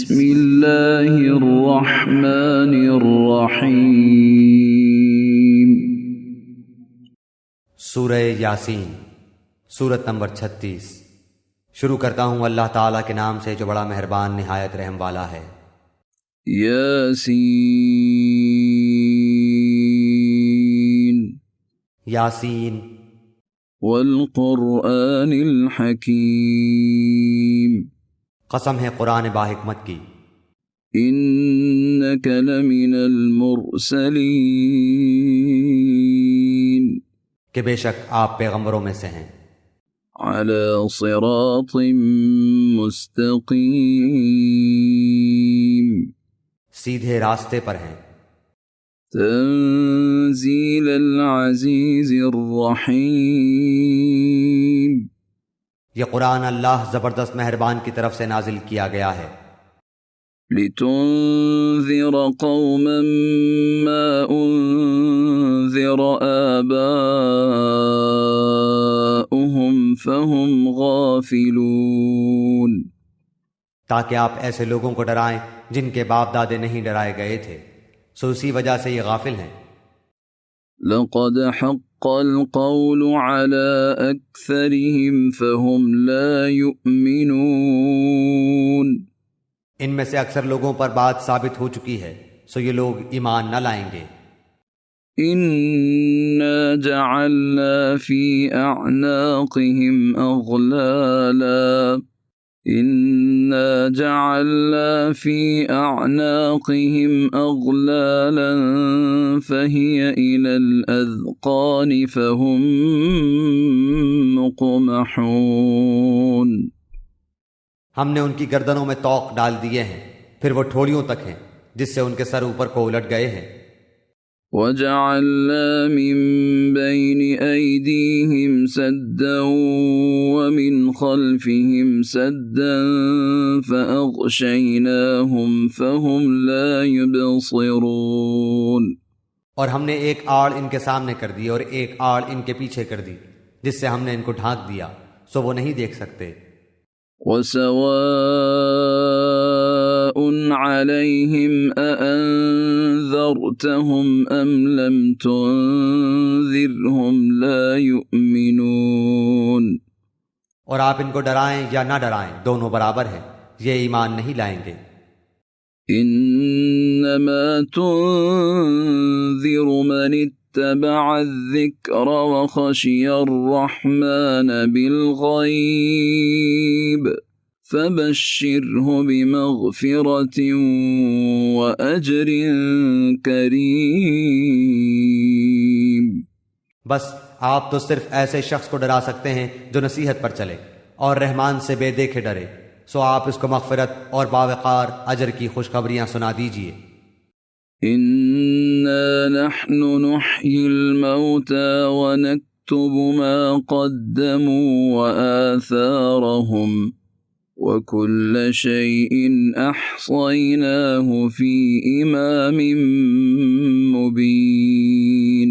بسم اللہ الرحمن الرحیم۔ سورہ یاسین، سورت نمبر 36۔ شروع کرتا ہوں اللہ تعالیٰ کے نام سے جو بڑا مہربان نہایت رحم والا ہے۔ یاسین، یاسین، والقرآن الحکیم، قسم ہے قرآن باحکمت کی۔ انک لمن المرسلین، کہ بے شک آپ پیغمبروں میں سے ہیں، علی صراط مستقیم، سیدھے راستے پر ہیں۔ تنزیل العزیز الرحیم، یہ قرآن اللہ زبردست مہربان کی طرف سے نازل کیا گیا ہے، لتنذر قوما ما انذر آباؤهم فهم غافلون، تاکہ آپ ایسے لوگوں کو ڈرائیں جن کے باپ دادے نہیں ڈرائے گئے تھے، سو اسی وجہ سے یہ غافل ہیں۔ لقد حق القول على أكثرهم فهم لا يؤمنون، ان میں سے اکثر لوگوں پر بات ثابت ہو چکی ہے، سو یہ لوگ ایمان نہ لائیں گے۔ إنا جعلنا في أعناقهم أغلالا، إنا جعلنا في أعناقهم أغلالا فهي إلى الأذقان فهم مقمحون، ہم نے ان کی گردنوں میں طوق ڈال دیے ہیں، پھر وہ ٹھوڑیوں تک ہیں جس سے ان کے سر اوپر کو الٹ گئے ہیں۔ وَجَعَلْنَا مِن بَيْنِ أَيْدِيهِمْ سَدًّا وَمِنْ خَلْفِهِمْ سَدًّا فَأَغْشَيْنَاهُمْ فَهُمْ لَا يُبْصِرُونَ، اور ہم نے ایک آڑ ان کے سامنے کر دی اور ایک آڑ ان کے پیچھے کر دی، جس سے ہم نے ان کو ڈھانک دیا، سو وہ نہیں دیکھ سکتے۔ وَسَوَاءٌ عَلَيْهِمْ أَأَنذَرْتَهُمْ أَمْ لَمْ تُنذِرْهُمْ لَا يُؤْمِنُونَ، اور آپ ان کو ڈرائیں یا نہ ڈرائیں دونوں برابر ہیں، یہ ایمان نہیں لائیں گے۔ إِنَّمَا تُنذِرُ مَنِ اتَّبَعَ الذِّكْرَ وَخَشِيَ الرَّحْمَنَ بِالْغَيْبِ فَبَشِّرْهُ بِمَغْفِرَةٍ وَأَجْرٍ كَرِيمٍ۔ بس آپ تو صرف ایسے شخص کو ڈرا سکتے ہیں جو نصیحت پر چلے اور رحمان سے بے دیکھے ڈرے، سو آپ اس کو مغفرت اور باوقار اجر کی خوشخبریاں سنا دیجئے۔ إِنَّا نَحْنُ نُحْيِي الْمَوْتَى وَنَكْتُبُ مَا قَدَّمُوا وَآثَارَهُمْ وَكُلَّ شَيْءٍ أَحْصَيْنَاهُ فِي إِمَامٍ مُبِينٍ،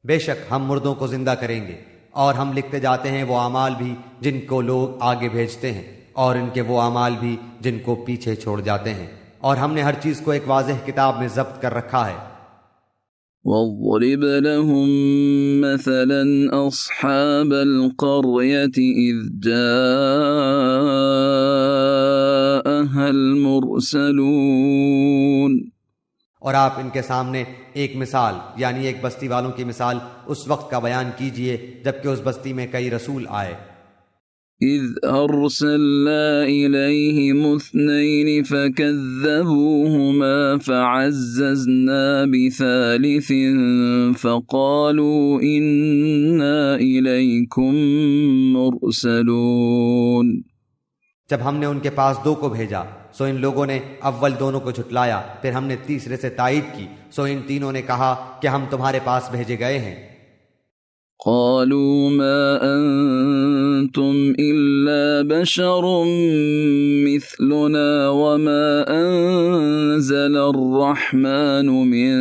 بے شک ہم مردوں کو زندہ کریں گے، اور ہم لکھتے جاتے ہیں وہ اعمال بھی جن کو لوگ آگے بھیجتے ہیں، اور ان کے وہ اعمال بھی جن کو پیچھے چھوڑ جاتے ہیں، اور ہم نے ہر چیز کو ایک واضح کتاب میں ضبط کر رکھا ہے۔ وَاضْرِبْ لَهُم مَّثَلًا أَصْحَابَ الْقَرْيَةِ إِذْ جَاءَهَا الْمُرْسَلُونَ، اور آپ ان کے سامنے ایک مثال یعنی ایک بستی والوں کی مثال اس وقت کا بیان کیجئے جبکہ اس بستی میں کئی رسول آئے۔ إِذْ أَرْسَلْنَا إِلَيْهِمُ اثْنَيْنِ فَكَذَّبُوهُمَا فَعَزَّزْنَا بِثَالِثٍ فَقَالُوا إِنَّا إِلَيْكُمْ مُرْسَلُونَ، جب ہم نے ان کے پاس دو کو بھیجا سو ان لوگوں نے اول دونوں کو جھٹلایا، پھر ہم نے تیسرے سے تائید کی، سو ان تینوں نے کہا کہ ہم تمہارے پاس بھیجے گئے ہیں۔ قالوا ما أنتم إلا بشر مثلنا وما أنزل الرحمن من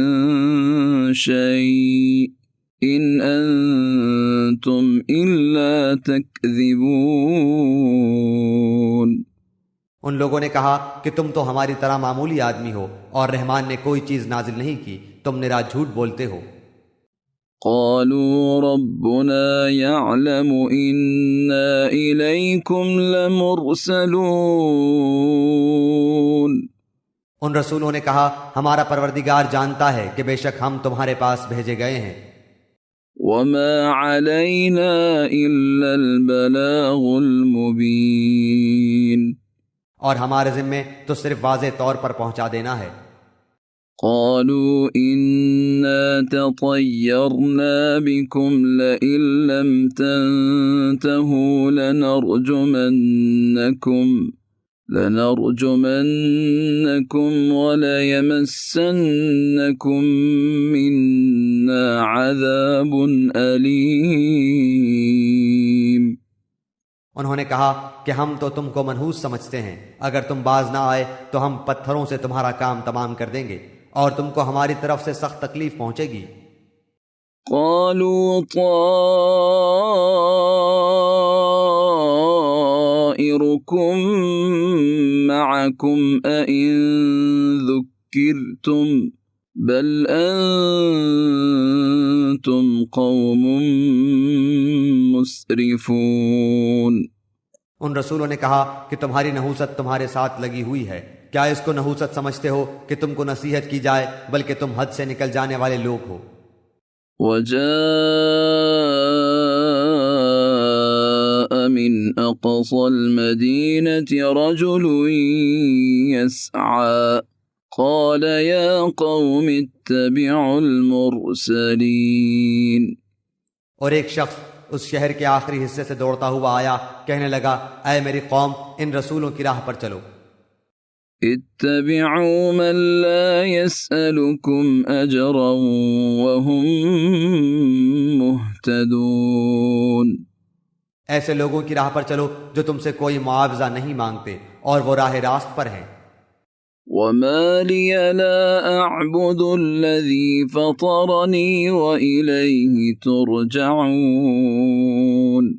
شيء إن أنتم إلا تكذبون، ان لوگوں نے کہا کہ تم تو ہماری طرح معمولی آدمی ہو اور رحمان نے کوئی چیز نازل نہیں کی، تم نرا جھوٹ بولتے ہو۔ قالوا ربنا يعلم إنا إليكم لمرسلون۔ ان رسولوں نے کہا ہمارا پروردگار جانتا ہے کہ بے شک ہم تمہارے پاس بھیجے گئے ہیں۔ وما علينا إلا البلاغ المبين۔ اور ہمارے ذمے تو صرف واضح طور پر پہنچا دینا ہے۔ قالوا إنا تطيرنا بكم لئن لم تنتهوا لنرجمنكم وليمسنكم منا عذاب أليم۔ انہوں نے کہا کہ ہم تو تم کو منحوس سمجھتے ہیں، اگر تم باز نہ آئے تو ہم پتھروں سے تمہارا کام تمام کر دیں گے اور تم کو ہماری طرف سے سخت تکلیف پہنچے گی۔ قالوا طائركم معكم أئن ذكرتم بل أنتم قوم مسرفون۔ ان رسولوں نے کہا کہ تمہاری نحوست تمہارے ساتھ لگی ہوئی ہے، کیا اس کو نحوست سمجھتے ہو کہ تم کو نصیحت کی جائے، بلکہ تم حد سے نکل جانے والے لوگ ہو۔ وجاء من أقصى المدينة رجل يسعى قال يا قوم اتبعوا المرسلين۔ اور ایک شخص اس شہر کے آخری حصے سے دوڑتا ہوا آیا، کہنے لگا اے میری قوم، ان رسولوں کی راہ پر چلو۔ اتبعوا من لا يسألكم أجرا وهم مهتدون۔ ایسے لوگوں کی راہ پر چلو جو تم سے کوئی معاوضہ نہیں مانگتے اور وہ راہ راست پر ہیں۔ وما لي لا أعبد الذي فطرني وإليه ترجعون۔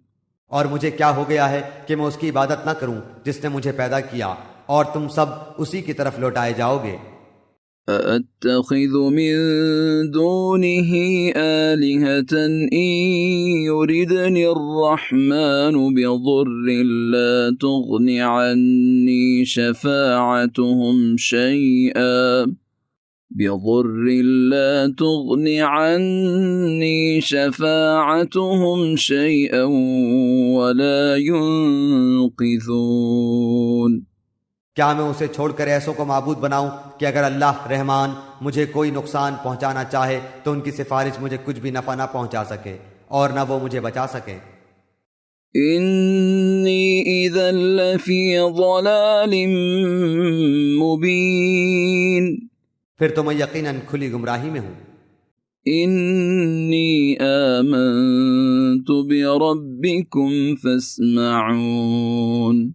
اور مجھے کیا ہو گیا ہے کہ میں اس کی عبادت نہ کروں جس نے مجھے پیدا کیا، اور تم سب اسی کی طرف لوٹائے جاؤ گے۔ أَأَتَّخِذُ مِن دُونِهِ آلِهَةً إِن يُرِدْنِ الرَّحْمَنُ بِضُرٍّ لَّا تُغْنِ عَنِّي شَفَاعَتُهُمْ شَيْئًا وَلَا يُنقِذُونَ۔ کیا میں اسے چھوڑ کر ایسوں کو معبود بناؤں کہ اگر اللہ رحمان مجھے کوئی نقصان پہنچانا چاہے تو ان کی سفارش مجھے کچھ بھی نفع نہ پہنچا سکے اور نہ وہ مجھے بچا سکیں۔ انی اذا لفی ضلال مبین۔ پھر تو میں یقیناً کھلی گمراہی میں ہوں۔ انی آمنت بربکم فاسمعون۔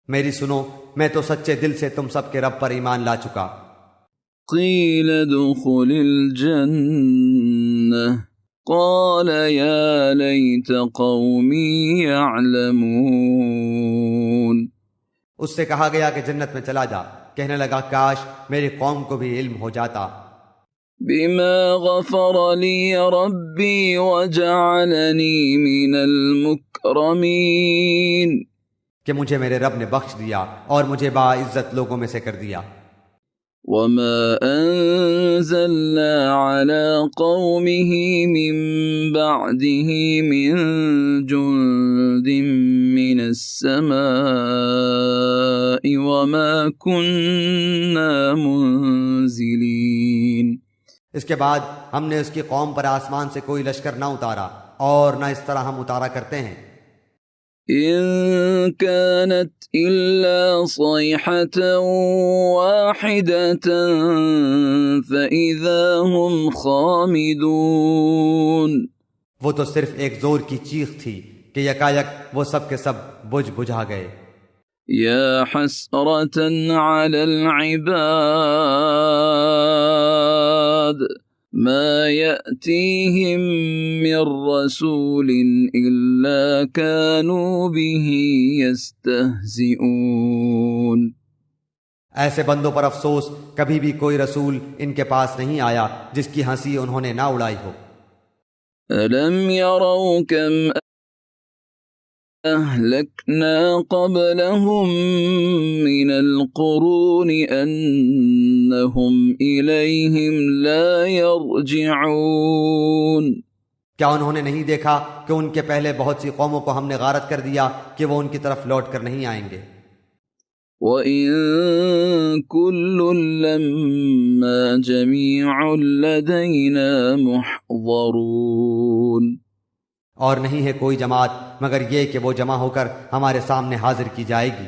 میری سنو، میں تو سچے دل سے تم سب کے رب پر ایمان لا چکا۔ قیل ادخل الجنہ قال یا لیت قومی یعلمون۔ اس سے کہا گیا کہ جنت میں چلا جا، کہنے لگا کاش میری قوم کو بھی علم ہو جاتا۔ بما غفر لی ربی وجعلنی من المکرمین۔ کہ مجھے میرے رب نے بخش دیا اور مجھے باعزت لوگوں میں سے کر دیا۔ وما انزلنا على قومه من بعده من جند من السماء وما كنا منزلين۔ اس کے بعد ہم نے اس کی قوم پر آسمان سے کوئی لشکر نہ اتارا اور نہ اس طرح ہم اتارا کرتے ہیں۔ إن كانت إلا صيحة واحدة فإذا هم خامدون۔ وہ تو صرف ایک زور کی چیخ تھی کہ یکایک وہ سب کے سب بجھ بجھا گئے۔ يا حسرة على العباد ما يأتيهم من رسول إلا كانوا به يستهزئون۔ ایسے بندوں پر افسوس، کبھی بھی کوئی رسول ان کے پاس نہیں آیا جس کی ہنسی انہوں نے نہ اڑائی ہو۔ ألم يروا كم أهلكنا قبلهم من القرون أنهم إليهم لا يرجعون۔ کیا انہوں نے نہیں دیکھا کہ ان کے پہلے بہت سی قوموں کو ہم نے غارت کر دیا کہ وہ ان کی طرف لوٹ کر نہیں آئیں گے۔ وَإِن كُلٌّ لَّمَّا جَمِيعٌ لَّدَيْنَا مُحْضَرُونَ۔ اور نہیں ہے کوئی جماعت مگر یہ کہ وہ جمع ہو کر ہمارے سامنے حاضر کی جائے گی۔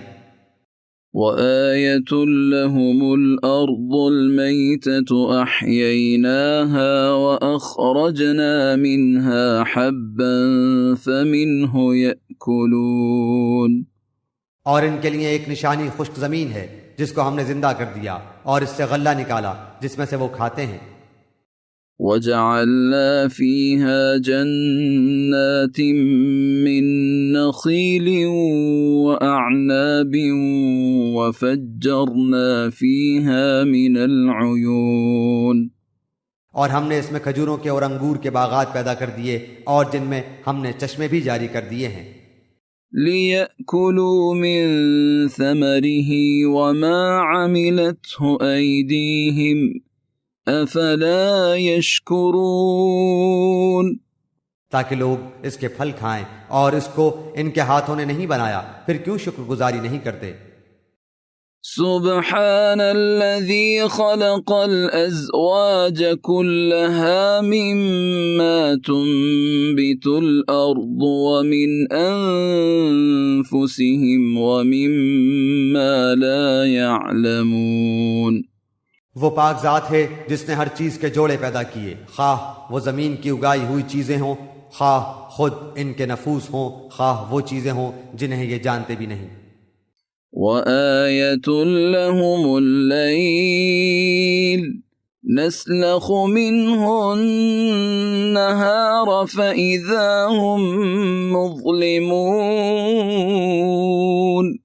وَآيَةٌ لَّهُمُ الْأَرْضُ الْمَيْتَةُ أَحْيَيْنَاهَا وَأَخْرَجْنَا مِنْهَا حَبًّا فَمِنْهُ يَأْكُلُونَ۔ اور ان کے لیے ایک نشانی خشک زمین ہے جس کو ہم نے زندہ کر دیا اور اس سے غلہ نکالا جس میں سے وہ کھاتے ہیں۔ وَجَعَلْنَا فِيهَا جَنَّاتٍ مِّن نَّخِيلٍ وَأَعْنَابٍ وَفَجَّرْنَا فِيهَا مِنَ الْعُيُونِ۔ اور ہم نے اس میں کھجوروں کے اور انگور کے باغات پیدا کر دیے اور جن میں ہم نے چشمے بھی جاری کر دیے ہیں۔ لِيَأْكُلُوا مِن ثَمَرِهِ وَمَا عَمِلَتْهُ أَيْدِيهِمْ أَفَلَا يَشْكُرُونَ۔ تاکہ لوگ اس کے پھل کھائیں، اور اس کو ان کے ہاتھوں نے نہیں بنایا، پھر کیوں شکر گزاری نہیں کرتے؟ سبحان الذي خلق الأزواج كلها مما تنبت الأرض ومن أنفسهم ومما لا يعلمون۔ وہ پاک ذات ہے جس نے ہر چیز کے جوڑے پیدا کیے، خواہ وہ زمین کی اگائی ہوئی چیزیں ہوں، خواہ خود ان کے نفوس ہوں، خواہ وہ چیزیں ہوں جنہیں یہ جانتے بھی نہیں۔ وَآيَةٌ لَّهُمُ اللَّيْلُ نَسْلَخُ مِنْهُ النَّهَارَ فَإِذَا هُمْ مُظْلِمُونَ۔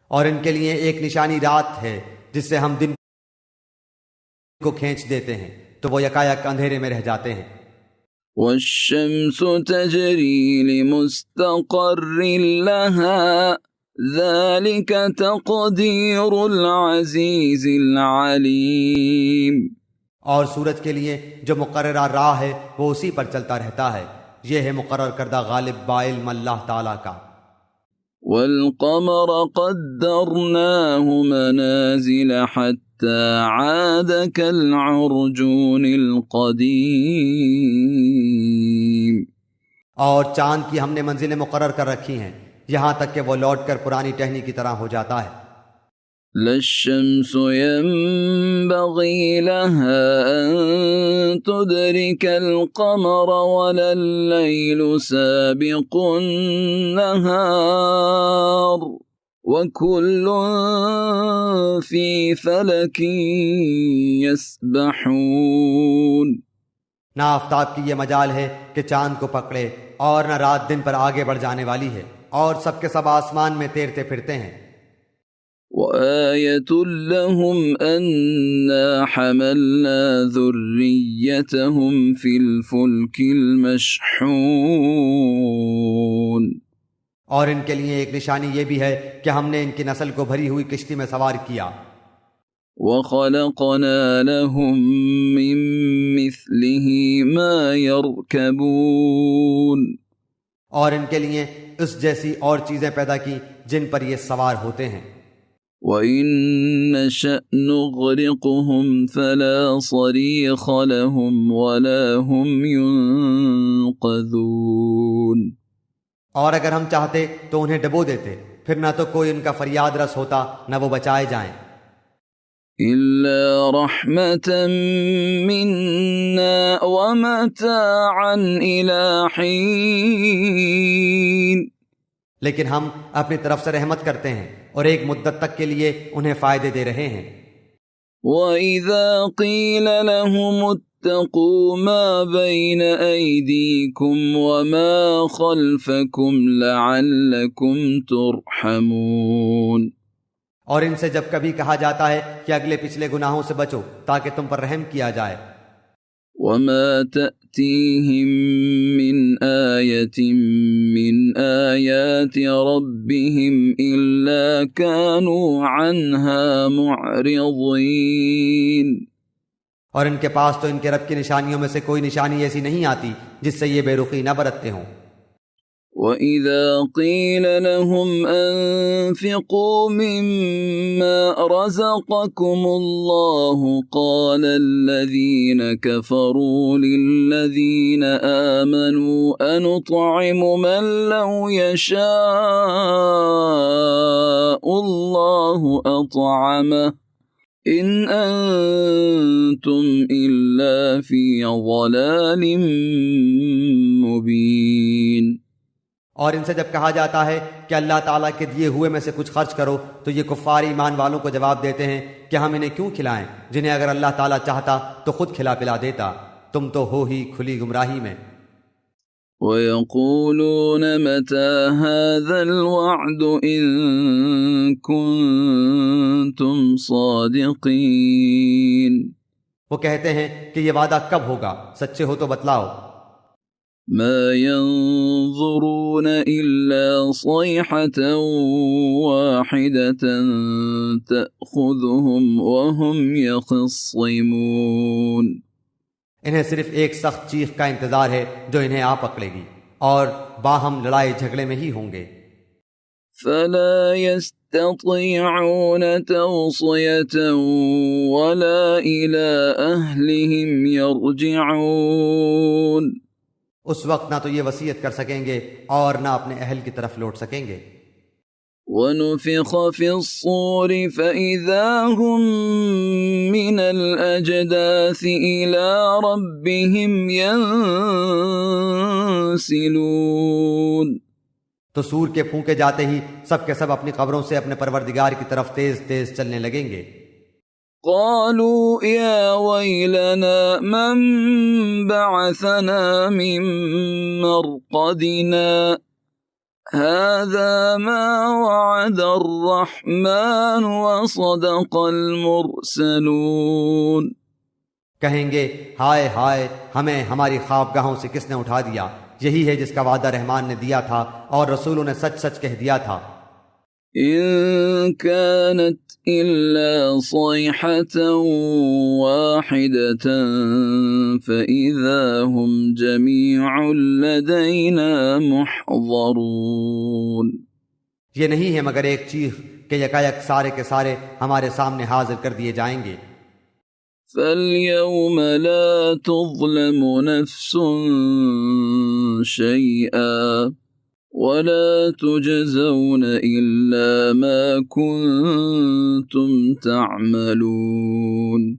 اور ان کے لیے ایک نشانی رات ہے جس سے ہم دن کو کھینچ دیتے ہیں تو وہ یکایک اندھیرے میں رہ جاتے ہیں۔ وَالشَّمْسُ تَجْرِي لِمُسْتَقَرٍّ لَّهَا ذَلِكَ تَقْدِيرُ الْعَزِيزِ الْعَلِيمِ۔ اور سورج کے لیے جو مقررہ راہ ہے وہ اسی پر چلتا رہتا ہے، یہ ہے مقرر کردہ غالب باعلم اللہ تعالیٰ کا۔ وَالْقَمَرَ قَدَّرْنَاهُ مَنَازِلَ حَتَّى عَادَ كَالْعُرْجُونِ الْقَدِيمِ۔ اور چاند کی ہم نے منزلیں مقرر کر رکھی ہیں یہاں تک کہ وہ لوٹ کر پرانی ٹہنی کی طرح ہو جاتا ہے۔ لا الشمس ينبغي لها أن تدرك القمر ولا الليل سابق النهار وكل في فلك يسبحون۔ نہ آفتاب کی یہ مجال ہے کہ چاند کو پکڑے، اور نہ رات دن پر آگے بڑھ جانے والی ہے، اور سب کے سب آسمان میں تیرتے پھرتے ہیں۔ وَآيَةٌ لَّهُمْ أَنَّا حَمَلْنَا ذُرِّيَّتَهُمْ فِي الْفُلْكِ الْمَشْحُونِ۔ اور ان کے لیے ایک نشانی یہ بھی ہے کہ ہم نے ان کی نسل کو بھری ہوئی کشتی میں سوار کیا۔ وَخَلَقْنَا لَهُم مِّن مِّثْلِهِ مَا يَرْكَبُونَ۔ اور ان کے لیے اس جیسی اور چیزیں پیدا کی جن پر یہ سوار ہوتے ہیں۔ وَإِن نَّشَأْ نُغْرِقْهُمْ فَلَا صَرِيخَ لَهُمْ وَلَا هُمْ يُنقَذُونَ۔ اور اگر ہم چاہتے تو انہیں ڈبو دیتے، پھر نہ تو کوئی ان کا فریاد رس ہوتا نہ وہ بچائے جائیں۔ إِلَّا رَحْمَةً مِّنَّا وَمَتَاعًا إِلَى حِينٍ۔ لیکن ہم اپنی طرف سے رحمت کرتے ہیں اور ایک مدت تک کے لیے انہیں فائدے دے رہے ہیں۔ وَإِذَا قِيلَ لَهُمُ واتقوا ما بين أيديكم وما خلفكم لعلكم ترحمون۔ اور ان سے جب کبھی کہا جاتا ہے کہ اگلے پچھلے گناہوں سے بچو تاکہ تم پر رحم کیا جائے۔ وما تأتيهم من آية من آيات ربهم إلا كانوا عنها معرضين۔ اور ان کے پاس تو ان کے رب کی نشانیوں میں سے کوئی نشانی ایسی نہیں آتی جس سے یہ بے رخی نہ برتتے ہوں۔ وَإِذَا قِيلَ لَهُمْ أَنفِقُوا مِمَّا رَزَقَكُمُ اللَّهُ قَالَ الَّذِينَ كَفَرُوا لِلَّذِينَ آمَنُوا أَنُطْعِمُ مَن لَّوْ يَشَاءُ اللَّهُ أَطْعَمَهُ إِنْ أَنْتُمْ إِلَّا فِي ضَلَالٍ مُبِينٍ۔ اور ان سے جب کہا جاتا ہے کہ اللہ تعالیٰ کے دیے ہوئے میں سے کچھ خرچ کرو تو یہ کفار ایمان والوں کو جواب دیتے ہیں کہ ہم انہیں کیوں کھلائیں جنہیں اگر اللہ تعالیٰ چاہتا تو خود کھلا پلا دیتا، تم تو ہو ہی کھلی گمراہی میں۔ وَيَقُولُونَ مَتَى هَذَا الْوَعْدُ إِن كُنتُمْ صَادِقِينَ۔ وہ کہتے ہیں کہ یہ وعدہ کب ہوگا، سچے ہو تو بتلاؤ۔ مَا يَنظُرُونَ إِلَّا صَيْحَةً وَاحِدَةً تَأْخُذُهُمْ وَهُمْ يَخِصِّمُونَ۔ انہیں صرف ایک سخت چیخ کا انتظار ہے جو انہیں آ پکڑے گی، اور باہم لڑائی جھگڑے میں ہی ہوں گے۔ فَلَا يَسْتَطِيعُونَ تَوْصِيَةً وَلَا إِلَىٰ أَهْلِهِمْ يَرْجِعُونَ۔ اس وقت نہ تو یہ وصیت کر سکیں گے اور نہ اپنے اہل کی طرف لوٹ سکیں گے۔ وَنُفِخَ فِي الصُّورِ فَإِذَا هُم مِّنَ الْأَجْدَاثِ إِلَىٰ رَبِّهِمْ يَنسِلُونَ۔ تو سور کے پھونکے جاتے ہی سب کے سب اپنی قبروں سے اپنے پروردگار کی طرف تیز تیز چلنے لگیں گے۔ قالوا يا ويلنا من بعثنا من مرقدنا هذا ما وعد الرحمن وصدق المرسلون۔ کہیں گے ہائے ہائے، ہمیں ہماری خوابگاہوں سے کس نے اٹھا دیا، یہی ہے جس کا وعدہ رحمان نے دیا تھا اور رسولوں نے سچ سچ کہہ دیا تھا۔ إن كانت إلا صيحة واحدة فإذا هم جميع لدينا محضرون۔ یہ نہیں ہے مگر ایک چیخ کہ یکایک سارے کے سارے ہمارے سامنے حاضر کر دیے جائیں گے۔ فَالْيَوْمَ لَا تُظْلَمُ نَفْسٌ شَيْئًا وَلَا تُجْزَوْنَ إِلَّا مَا كُنتُمْ تَعْمَلُونَ۔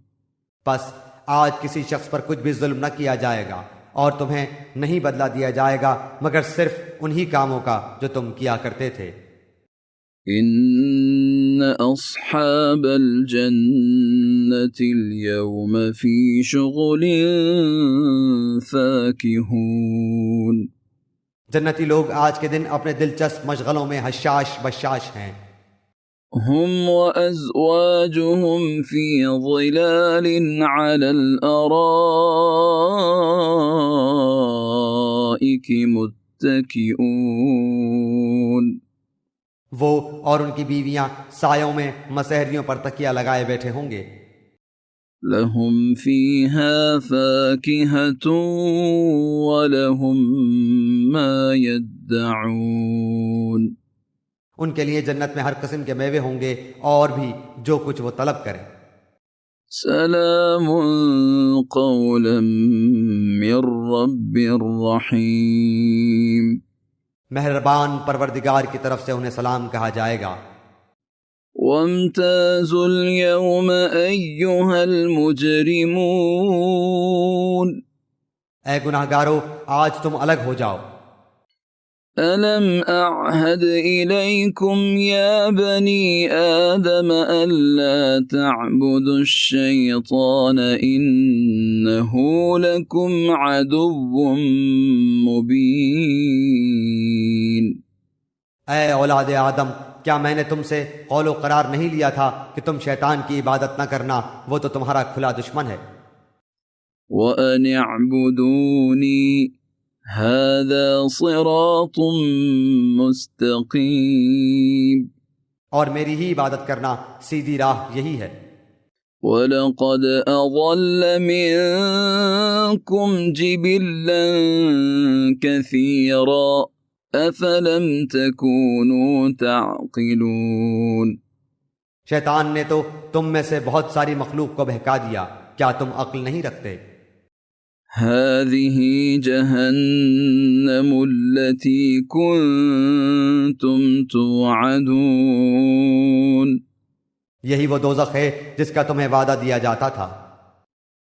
پس آج کسی شخص پر کچھ بھی ظلم نہ کیا جائے گا اور تمہیں نہیں بدلہ دیا جائے گا مگر صرف انہی کاموں کا جو تم کیا کرتے تھے۔ إِنَّ أَصْحَابَ الْجَنَّةِ الْيَوْمَ فِي شُغُلٍ فَاكِهُونَ۔ جنتی لوگ آج کے دن اپنے دلچسپ مشغلوں میں حشاش بشاش ہیں۔ هم وأزواجهم في ظلال على الأرائك متكئون۔ وہ اور ان کی بیویاں سایوں میں مسہریوں پر تکیہ لگائے بیٹھے ہوں گے۔ لهم فيها فاكهة ولهم ما يدعون۔ ان کے لیے جنت میں ہر قسم کے میوے ہوں گے اور بھی جو کچھ وہ طلب کریں۔ سلام قولا من رب رحیم۔ مہربان پروردگار کی طرف سے انہیں سلام کہا جائے گا۔ وامتازوا اليوم أيها المجرمون۔ اے گناہگارو، آج تم الگ ہو جاؤ۔ ألم أعهد إليكم يا بني آدم ألا تعبدوا الشيطان إنه لكم عدو مبين. اے اولاد آدم، کیا میں نے تم سے قول و قرار نہیں لیا تھا کہ تم شیطان کی عبادت نہ کرنا؟ وہ تو تمہارا کھلا دشمن ہے. وَأَنِ اعْبُدُونِي هَذَا صِرَاطٌ مُسْتَقِيمٌ. اور میری ہی عبادت کرنا سیدھی راہ یہی ہے. وَلَقَدْ أَضَلَّ مِنكُمْ جِبِلًّا كَثِيرًا أَفَلَمْ تَكُونُوا تَعْقِلُونَ. شیطان نے تو تم میں سے بہت ساری مخلوق کو بہکا دیا، کیا تم عقل نہیں رکھتے؟ هذه جهنم التي كنتم توعدون. یہی وہ دوزخ ہے جس کا تمہیں وعدہ دیا جاتا تھا.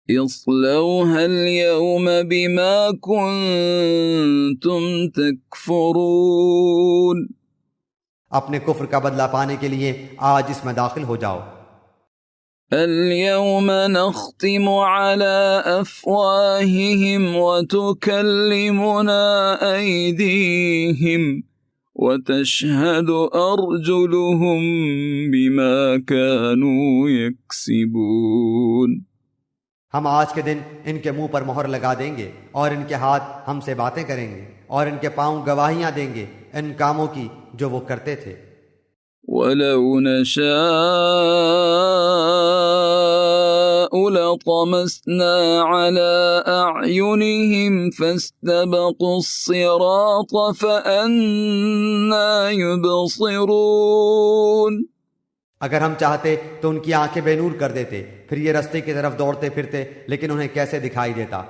اصلوها اليوم بما كنتم تكفرون. اپنے کفر کا بدلہ پانے کے لیے آج اس میں داخل ہو جاؤ. اليوم نختم على أفواههم وتكلمنا أيديهم وتشهد أرجلهم بما كانوا يكسبون. ہم آج کے دن ان کے منہ پر مہر لگا دیں گے اور ان کے ہاتھ ہم سے باتیں کریں گے اور ان کے پاؤں گواہیاں دیں گے ان کاموں کی جو وہ کرتے تھے. وَلَوْ نَشَاءُ لَطَمَسْنَا عَلَىٰ أَعْيُنِهِمْ فَاسْتَبَقُوا الصِّرَاطَ فَأَنَّىٰ يُبْصِرُونَ. اگر ہم چاہتے تو ان کی آنکھیں بے نور کر دیتے، پھر یہ رستے کی طرف دوڑتے پھرتے، لیکن انہیں کیسے دکھائی دیتا.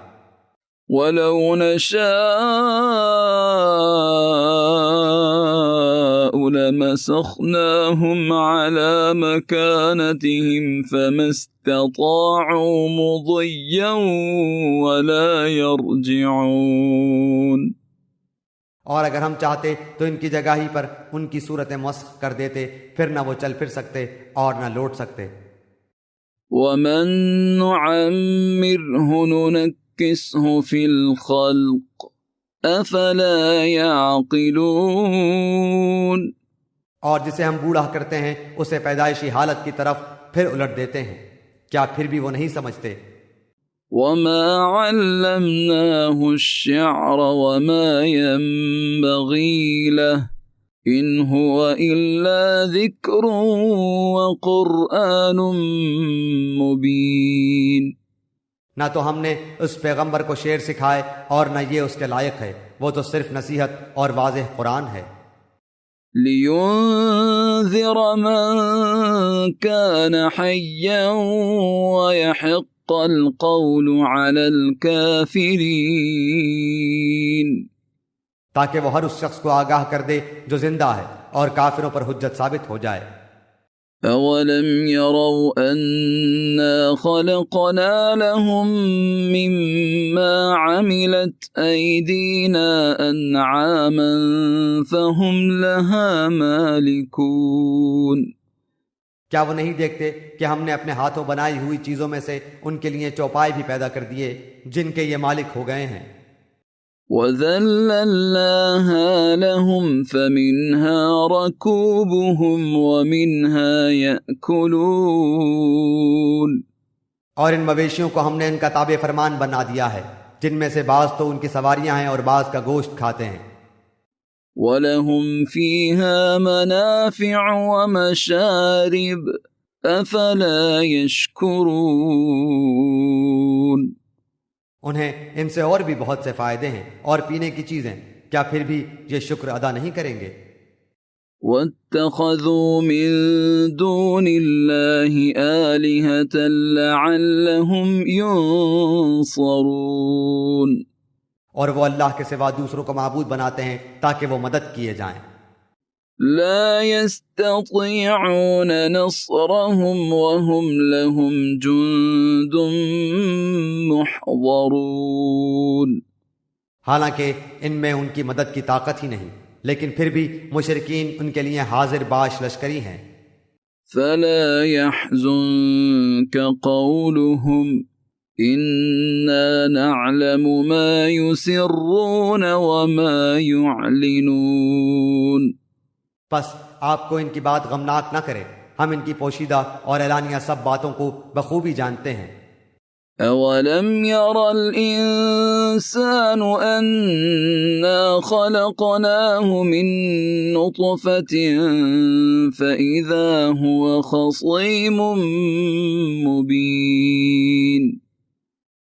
وَلَوْ نَشَاءُ لَمَسَخْنَاهُمْ عَلَىٰ مَكَانَتِهِمْ فَمَا اسْتَطَاعُوا مُضِيًّا وَلَا يَرْجِعُونَ. اور اگر ہم چاہتے تو ان کی جگہ ہی پر ان کی صورتیں مسخ کر دیتے، پھر نہ وہ چل پھر سکتے اور نہ لوٹ سکتے. وَمَن نُعَمِّرْهُ نُنَكِّسْهُ فِي الْخَلْقِ أَفَلَا يَعْقِلُونَ. اور جسے ہم بوڑھا کرتے ہیں اسے پیدائشی حالت کی طرف پھر الٹ دیتے ہیں، کیا پھر بھی وہ نہیں سمجھتے؟ وَمَا عَلَّمْنَاهُ الشِّعْرَ وَمَا يَنبَغِي لَهُ إِنْ هُوَ إِلَّا ذِكْرٌ وَقُرْآنٌ مُبِينٌ. نہ تو ہم نے اس پیغمبر کو شعر سکھائے اور نہ یہ اس کے لائق ہے، وہ تو صرف نصیحت اور واضح قرآن ہے. لِيُنذِرَ مَن كَانَ حَيًّا وَيَحِقَّ الْقَوْلُ عَلَى الْكَافِرِينَ. تاکہ وہ ہر اس شخص کو آگاہ کر دے جو زندہ ہے اور کافروں پر حجت ثابت ہو جائے. أَوَلَمْ يَرَوْا أَنَّا خَلَقْنَا لَهُم مِّمَّا عَمِلَتْ أَيْدِينَا أَنْعَامًا فَهُمْ لَهَا مَالِكُونَ. کیا وہ نہیں دیکھتے کہ ہم نے اپنے ہاتھوں بنائی ہوئی چیزوں میں سے ان کے لیے چوپائے بھی پیدا کر دیے جن کے یہ مالک ہو گئے ہیں. وَذَلَّلْنَاهَا لَهُمْ فَمِنْهَا رَكُوبُهُمْ وَمِنْهَا يَأْكُلُونَ. اور ان مویشیوں کو ہم نے ان کا تابع فرمان بنا دیا ہے، جن میں سے بعض تو ان کی سواریاں ہیں اور بعض کا گوشت کھاتے ہیں. وَلَهُمْ فِيهَا مَنَافِعُ وَمَشَارِبُ أَفَلَا يَشْكُرُونَ. انہیں ان سے اور بھی بہت سے فائدے ہیں اور پینے کی چیزیں، کیا پھر بھی یہ شکر ادا نہیں کریں گے؟ وَاتَّخَذُوا مِن دُونِ اللَّهِ آلِهَةً لَعَلَّهُمْ يُنصَرُونَ. اور وہ اللہ کے سوا دوسروں کو معبود بناتے ہیں تاکہ وہ مدد کیے جائیں. لا يستطيعون نصرهم وهم لهم جند محضرون. حالانکہ ان میں ان کی مدد کی طاقت ہی نہیں، لیکن پھر بھی مشرکین ان کے لیے حاضر باش لشکری ہیں۔ فلا يحزنك قولهم إنا نعلم ما يسرون وما يعلنون۔ پس آپ کو ان کی بات غمناک نہ کرے، ہم ان کی پوشیدہ اور اعلانیہ سب باتوں کو بخوبی جانتے ہیں۔ أولم ير الإنسان أنا خلقناه من نطفة فإذا هو خصيم مبين۔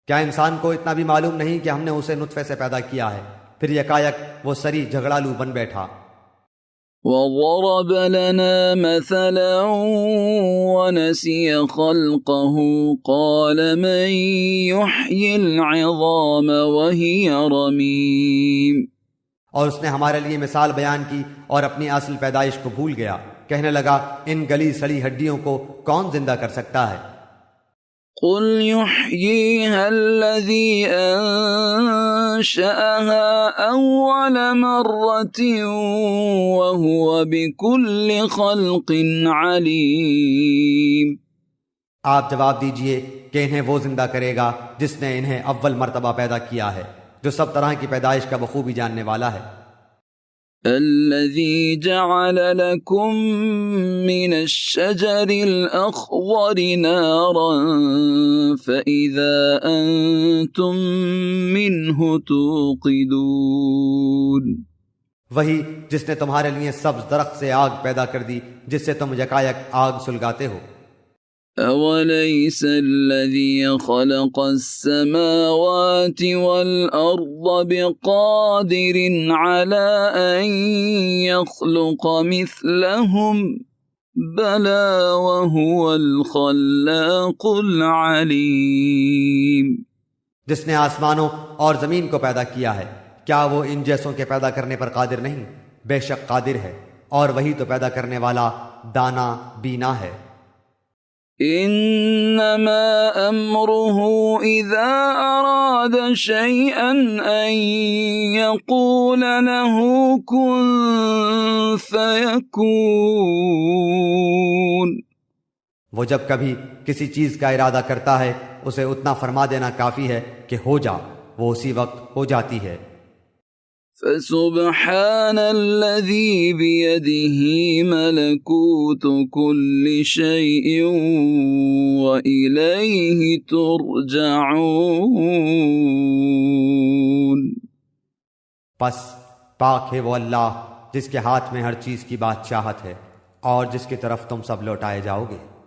کیا انسان کو اتنا بھی معلوم نہیں کہ ہم نے اسے نطفے سے پیدا کیا ہے، پھر یکایک وہ سری جھگڑالو بن بیٹھا۔ وضرب لنا مثلا ونسي خلقه قال من يحيي العظام وهي رميم۔ اور اس نے ہمارے لیے مثال بیان کی اور اپنی اصل پیدائش کو بھول گیا، کہنے لگا ان گلی سڑی ہڈیوں کو کون زندہ کر سکتا ہے؟ قل يحييها الذي أنشأها أول مرة وهو بكل خلق عليم۔ آپ جواب دیجئے کہ انہیں وہ زندہ کرے گا جس نے انہیں اول مرتبہ پیدا کیا ہے، جو سب طرح کی پیدائش کا بخوبی جاننے والا ہے۔ الذي جعل لكم من الشجر الأخضر نارا فإذا أنتم منه توقدون۔ وہی جس نے تمہارے لیے سبز درخت سے آگ پیدا کر دی جس سے تم یکایک آگ سلگاتے ہو۔ أوليس الذي خلق السماوات والأرض بقادر على أن يخلق مثلهم بلى وهو الخلاق العليم۔ جس نے آسمانوں اور زمین کو پیدا کیا ہے، کیا وہ ان جیسوں کے پیدا کرنے پر قادر نہیں؟ بے شک قادر ہے، اور وہی تو پیدا کرنے والا دانا بینا ہے۔ انما امره اذا اراد شيئا ان يقول له كن فيكون۔ وہ جب کبھی کسی چیز کا ارادہ کرتا ہے اسے اتنا فرما دینا کافی ہے کہ ہو جا، وہ اسی وقت ہو جاتی ہے۔ فسبحان الذي بيده ملكوت كل شيء وإليه ترجعون۔ پس پاک ہے وہ اللہ جس کے ہاتھ میں ہر چیز کی بادشاہت ہے اور جس کی طرف تم سب لوٹائے جاؤ گے۔